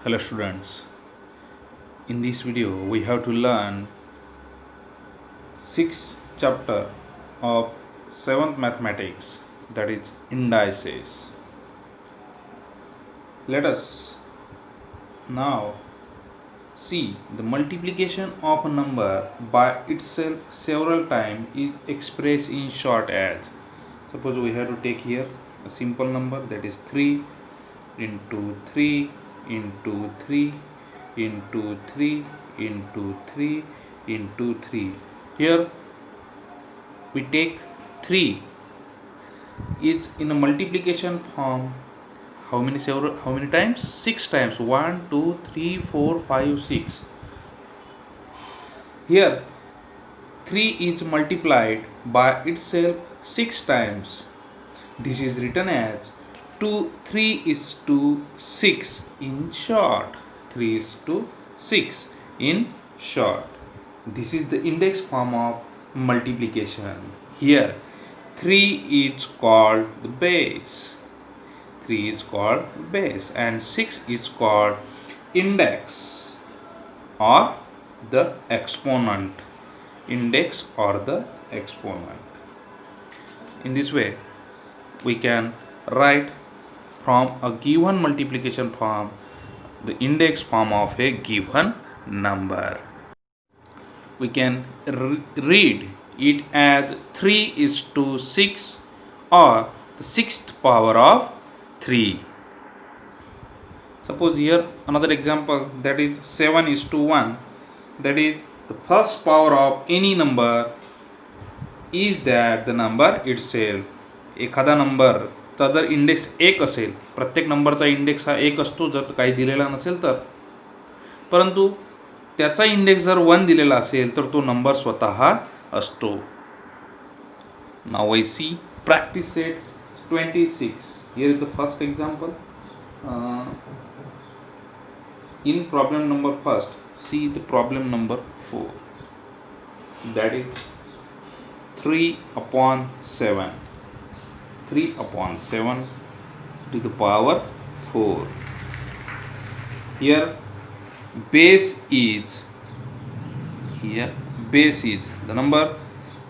Hello students, in this video we have to learn 6th chapter of 7th mathematics, that is indices. Let us now see the multiplication of a number by itself several times is expressed in short as. Suppose we have to take here a simple number, that is 3 into 3 into 3 into 3 into 3 into 3. Here we take 3 is in a multiplication form. How many times? 6 times. 1 2 3 4 5 6. Here 3 is multiplied by itself 6 times. This is written as 3 is to 6 in short. 3 is to 6 in short. This is the index form of multiplication. Here 3 is called the base. 3 is called base and 6 is called index or the exponent. Index or the exponent. In this way we can write from a given multiplication form the index form of a given number. We can read it as 3 is to 6 or the 6th power of 3. Suppose here another example, that is 7 is to 1, that is the first power of any number is that the number itself. एखादा नंबरचा जर index 1 असेल, प्रत्येक नंबरचा index हा 1 असतो जर काही दिलेला नसेल तर, परंतु त्याचा इंडेक्स जर 1 दिलेला असेल तर तो नंबर स्वतः असतो. Now we see practice set 26. Here is the first example. In problem number first, see the problem number 4, that is 3/7. 3/7 to the power 4. Here base is the number.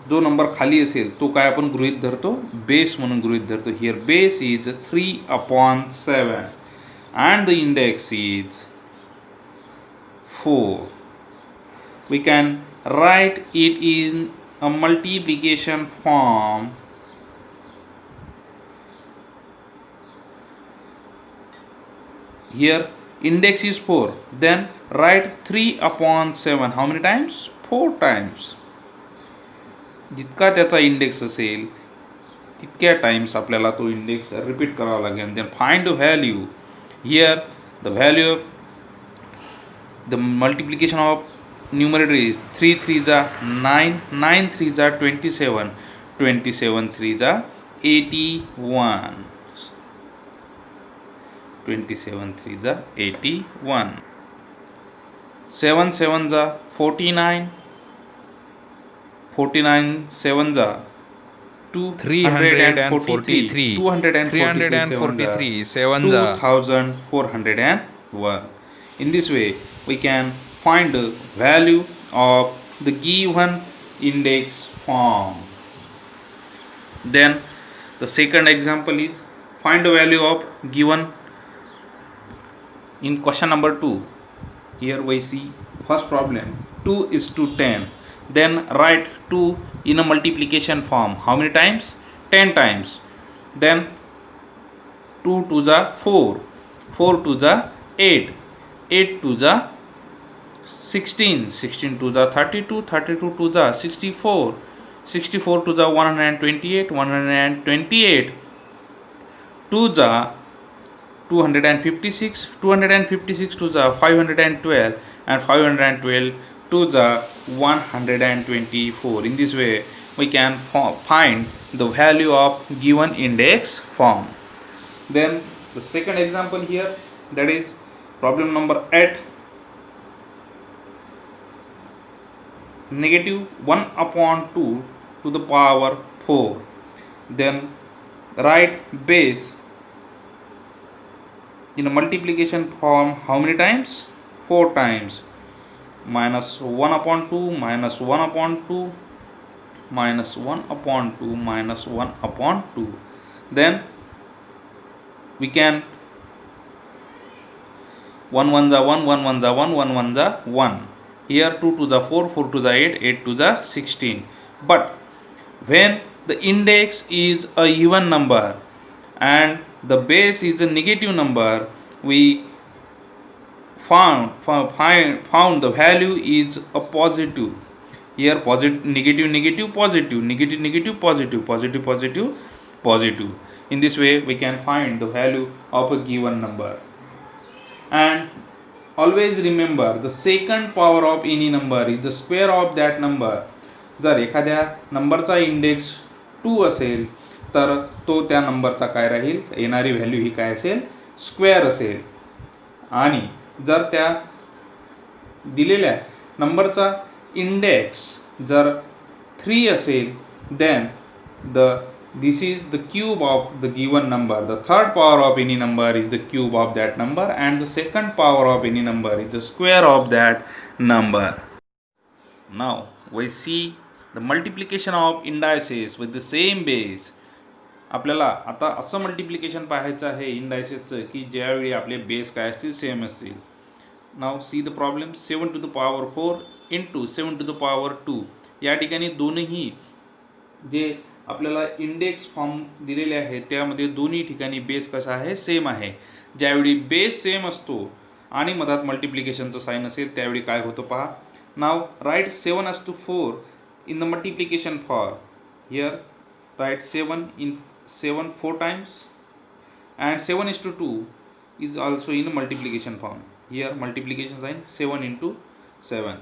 जो नंबर खाली असेल तो काय आपण गृहीत धरतो? बेस म्हणून गृहीत धरतो. Here base is 3/7 and the index is 4. We can write it in a multiplication form. Here index is 4, then write 3/7. How many times? 4 times. जितका त्याचा इंडेक्स असेल तितक्या टाइम्स आपल्याला तो इंडेक्स रिपीट करावा लागेल. Then find the value. Here the value of the multiplication of numerator is 3 3 जा 9, 9 3 जा 27, 27 3 जा 81, 27 3 जा 81, 7 7 जा 49, 49 7 जा 343, 243 7 जा 2401. In this way we can find the value of the given index form. Then the second example is find the value of given in question number 2. Here we see first problem, 2 is to 10. Then write 2 in a multiplication form. How many times? 10 times. Then 2 2 जा 4, 4 2 जा 8, 8 2 जा 16, 16 2 जा 32, 32 2 जा 64, 64 2 जा 128, 128 2 जा 256, 256 2 जा 512, and 512 2 जा 124. In this way we can find the value of given index form. Then the second example here, that is problem number 8, -1/2 to the power 4. Then write base in a multiplication form, how many times? 4 times. Minus 1 upon 2, minus 1 upon 2, minus 1 upon 2, minus 1 upon 2. Then we can 1 1 the 1, 1 1 the 1, 1 1 the 1. Here 2 to the 4, 4 to the 8, 8 to the 16. But when the index is a even number and the base is a negative number, we found the value is a positive. Here positive, negative, negative, positive, negative, negative, positive, positive, positive, positive. In this way we can find the value of a given number. And always remember, the second power of any number is the square of that number. जर एखाद्या नंबरचा index 2 असेल तर तो त्या नंबरचा काय राहील, येणारी व्हॅल्यू ही काय असेल, स्क्वेअर असेल. आणि जर त्या दिलेल्या नंबरचा इंडेक्स जर 3 असेल, then this is the cube of the given number. The third power of any number is the cube of that number, and the second power of any number is the square of that number. Now we see the multiplication of indices with the same base. आपल्याला आता असं multiplication पाहायचं आहे इंडायसेसचं की ज्यावेळी आपले base काय असतील, सेम असतील. नाव see the problem. 7 to the power 4 into 7 to the power 2. या ठिकाणी दोन्ही जे आपल्याला इंडेक्स फॉर्म दिलेले आहे त्यामध्ये दोन्ही ठिकाणी बेस कसा आहे, सेम आहे. ज्यावेळी बेस सेम असतो आणि मधात मल्टिप्लिकेशनचं साइन असेल त्यावेळी काय होतं पहा. नाव right 7 as to 4 in the multiplication form. Here write 7 4 times, and 7 is to 2 is also in multiplication form. Here multiplication sign 7 into 7.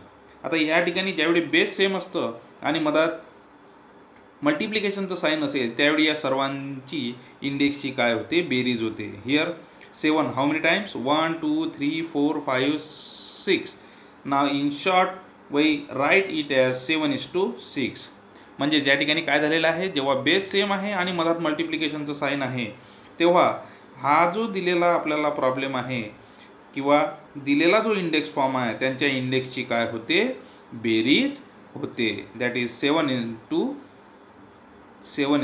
आता या ठिकाणी ज्यावेळी बेस सेम असतं आणि मधात मल्टिप्लिकेशनचं साइन असेल त्यावेळी या सर्वांची इंडेक्सची काय होते, बेरीज होते. Here 7 how many times, 1 2 3 4 5 6. Now in short we write it as 7 is to 6. म्हणजे ज्या ठिकाणी काय झालेलं आहे, जेव्हा बेस सेम आहे आणि मधात मल्टिप्लिकेशनचं साइन आहे तेव्हा हा जो दिलेला आपल्याला प्रॉब्लेम आहे किंवा दिलेला जो इंडेक्स फॉर्म आहे त्यांच्या इंडेक्सची काय होते, बेरीज होते. That is 7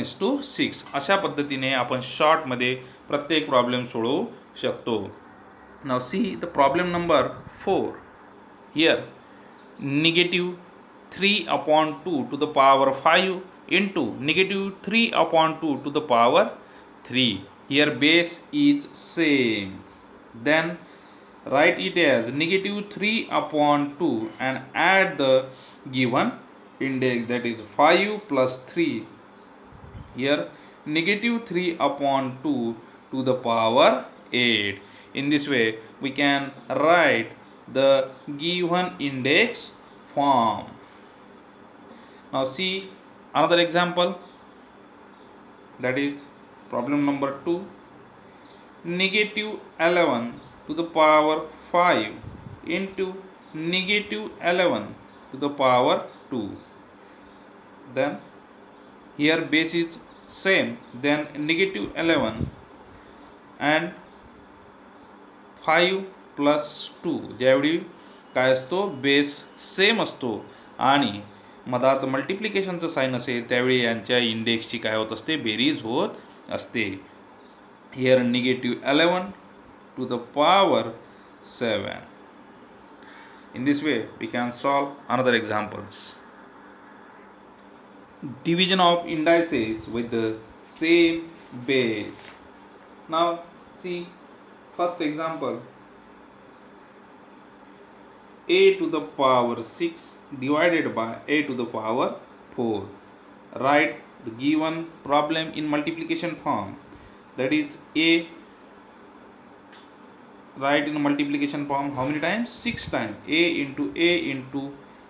is to 6. अशा पद्धतीने आपण शॉर्टमध्ये प्रत्येक प्रॉब्लेम सोडवू शकतो. नाव see the problem number 4. Here negative 3 upon 2 to the power 5 into negative 3 upon 2 to the power 3. Here base is same. Then write it as negative 3 upon 2 and add the given index, that is 5 plus 3. Here negative 3 upon 2 to the power 8. In this way we can write the given index form. Now see another example, that is problem number 2. Negative 11 to the power 5 into negative 11 to the power 2. Then here base is same, then negative 11 and 5 plus 2. ज्यावेळी काय असतो, base same असतो आणि मधात मल्टिप्लिकेशनचं sign असेल त्यावेळी यांच्या इंडेक्सची काय होत असते, बेरीज होत असते. Here negative 11 to the power 7. In this way we can solve another examples. Division of indices with the same base. Now see first example, a to the power 6 divided by a to the power 4. Write the given problem in multiplication form, that is a. Write in multiplication form how many times, 6 times. A into a into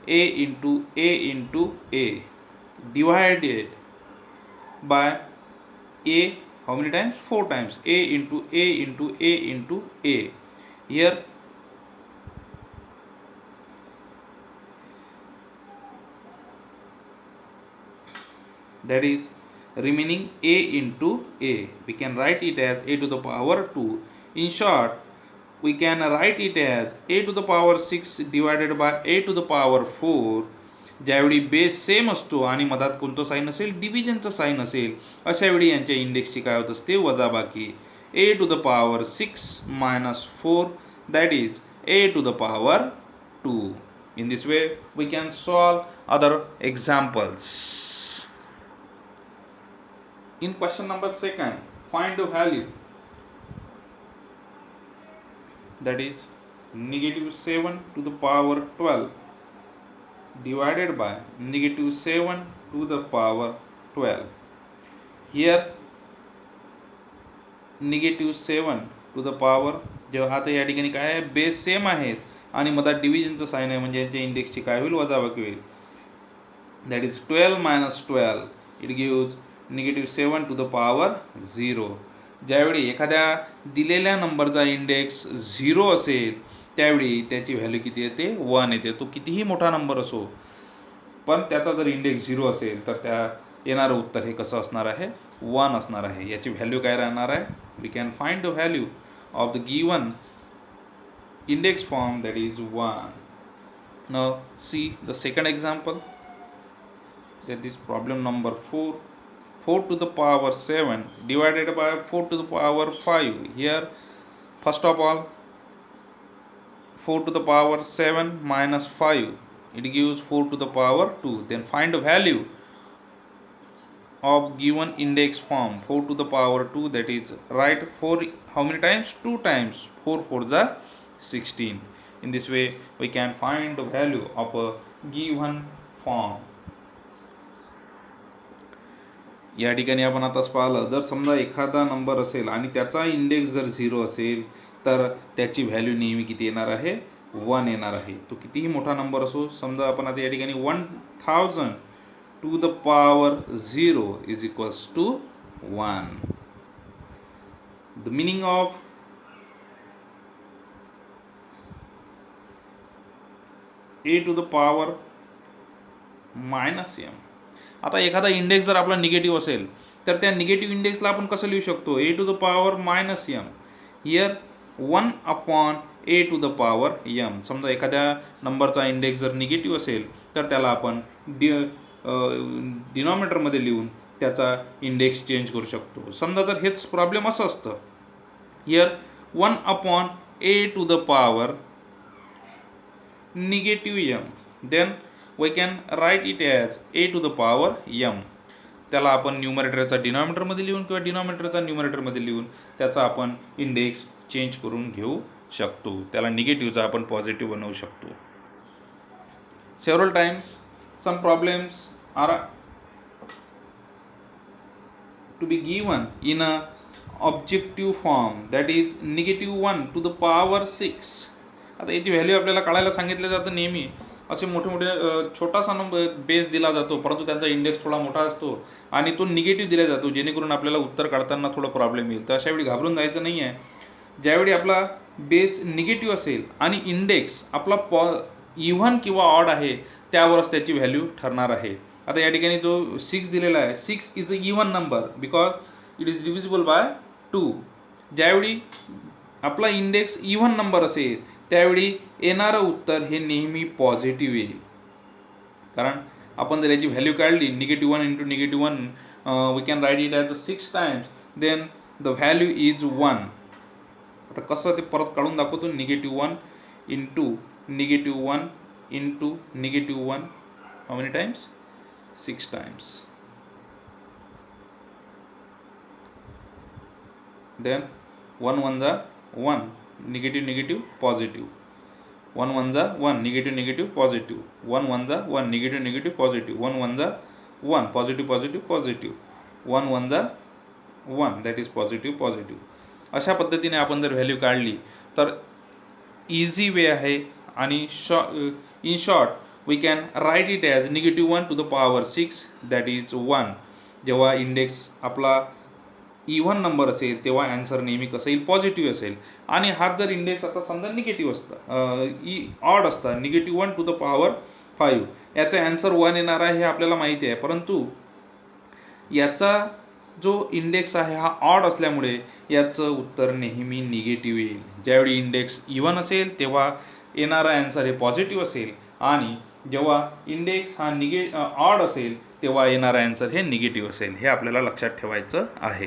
a into a into a divided by a how many times, 4 times. A into a into a into a. Here that is remaining a into a. We can write it as a to the power 2 In short, we can write it as a to the power 6 divided by a to the power 4. ज्यावेळी base same असतो आणि मधात कोणतं sign असेल, डिव्हिजनचं sign असेल, अशा वेळी यांच्या इंडेक्सची काय होत असते, वजाबाकी. a to the power 6 minus 4, that is a to the power 2. In this way we can solve other examples. In question number 2, find the value, that is negative 7 to the power 12 divided by negative 7 to the power 12. Here negative 7 to the power, जेव्हा आता या ठिकाणी काय आहे, base same आहेत आणि मधात डिव्हिजनचं sign आहे, म्हणजे यांच्या इंडेक्सची काय होईल, वजाबाकी होईल. That is 12 minus 12, it gives negative 7 to the power 0. ज्यावेळी एखाद्या दिलेल्या नंबरचा इंडेक्स 0 असेल त्यावेळी त्याची व्हॅल्यू किती येते, 1 येते. तो कितीही मोठा नंबर असो, पण त्याचा जर इंडेक्स 0 असेल तर त्या येणारं उत्तर हे कसं असणार आहे, 1 असणार आहे. याची व्हॅल्यू काय राहणार आहे, we can find the value of the given index form, that is 1. Now see the second example, that is problem number 4. 4 to the power 7 divided by 4 to the power 5. Here first of all 4 to the power 7 minus 5, it gives 4 to the power 2. Then find the value of given index form 4 to the power 2, that is write 4 how many times, 2 times. 4 4 the 16. In this way we can find the value of a given form. या ठिकाणी आपण आताच पाहिलं, जर समजा एखादा number असेल आणि त्याचा इंडेक्स जर 0 असेल तर त्याची व्हॅल्यू नेहमी किती येणार आहे, 1 येणार आहे. तो कितीही मोठा नंबर असो, समजा आपण आता या ठिकाणी 1000 to the power 0 is equals to 1. The meaning of a to the power minus m. आता एखादा इंडेक्स जर आपला निगेटिव्ह असेल तर त्या निगेटिव्ह इंडेक्सला आपण कसं लिहू शकतो, a to the power minus m. Here 1 upon a to the power m. समजा एखाद्या नंबरचा इंडेक्स जर निगेटिव्ह असेल तर त्याला आपण डिनॉमिनेटरमध्ये लिहून त्याचा इंडेक्स चेंज करू शकतो. समजा जर हेच प्रॉब्लेम असं असतं, here 1 upon a to the power negative m, then we can write it as a to the power m. त्याला आपण न्यूमरेटरचा डिनॉमिनेटरमध्ये लिहून किंवा डिनॉमिनेटरचा न्यूमरेटरमध्ये लिहून त्याचा आपण इंडेक्स चेंज करून घेऊ शकतो. त्याला निगेटिव्हचा आपण पॉझिटिव्ह बनवू शकतो. Several times some problems are to be given in a objective form, that is negative 1 to the power 6. आता याची व्हॅल्यू आपल्याला काढायला सांगितलं जातं. नेहमी असे मोठे मोठे छोटासा नंबर बेस दिला जातो, परंतु त्याचा इंडेक्स थोडा मोठा असतो आणि तो निगेटिव्ह दिला जातो, जेणेकरून आपल्याला उत्तर काढताना थोडा प्रॉब्लेम येईल. तर अशा वेळी घाबरून जायचं नाही आहे. ज्यावेळी आपला बेस निगेटिव्ह असेल आणि इंडेक्स आपला इव्हन किंवा ऑड आहे त्यावरच त्याची व्हॅल्यू ठरणार आहे. आता या ठिकाणी जो 6 दिलेला आहे, 6 is a even number because it is divisible by 2. ज्यावेळी आपला इंडेक्स इव्हन नंबर असेल त्यावेळी येणारं उत्तर हे नेहमी पॉझिटिव्ह येईल, कारण आपण जर याची व्हॅल्यू काढली negative 1 into negative 1, we can write it as 6 times, then the value is 1. आता कसं ते परत काढून दाखवतो, negative 1 into negative 1 into negative 1, how many times, 6 times. Then 1 1 जा 1, निगेटिव्ह निगेटिव्ह पॉझिटिव्ह, 1 1 जा 1, निगेटिव्ह निगेटिव्ह पॉझिटिव्ह, 1 1 जा 1, निगेटिव्ह निगेटिव्ह पॉझिटिव्ह, 1 1 जा 1, पॉझिटिव्ह पॉझिटिव्ह पॉझिटिव्ह, 1 1 जा 1, दॅट इज पॉझिटिव्ह पॉझिटिव्ह. अशा पद्धतीने आपण जर व्हॅल्यू काढली तर इझी वे आहे. आणि in short we can write it as negative 1 to the power 6, that is 1. जेव्हा इंडेक्स आपला इव्हन नंबर असेल तेव्हा ॲन्सर नेहमी कसं येईल, पॉझिटिव्ह असेल. आणि हाच जर इंडेक्स आता समजा निगेटिव्ह असता, ऑड असता, निगेटिव्ह 1 टू द पॉवर 5, याचा ॲन्सर 1 येणार आहे हे आपल्याला माहिती आहे. परंतु याचा जो इंडेक्स आहे हा ऑड असल्यामुळे याचं उत्तर नेहमी निगेटिव्ह येईल. ज्यावेळी इंडेक्स इवन असेल तेव्हा येणारा ॲन्सर हे पॉझिटिव्ह असेल आणि जेव्हा इंडेक्स हा ऑड असेल तेव्हा येणारा ॲन्सर हे निगेटिव्ह असेल. हे आपल्याला लक्षात ठेवायचं आहे.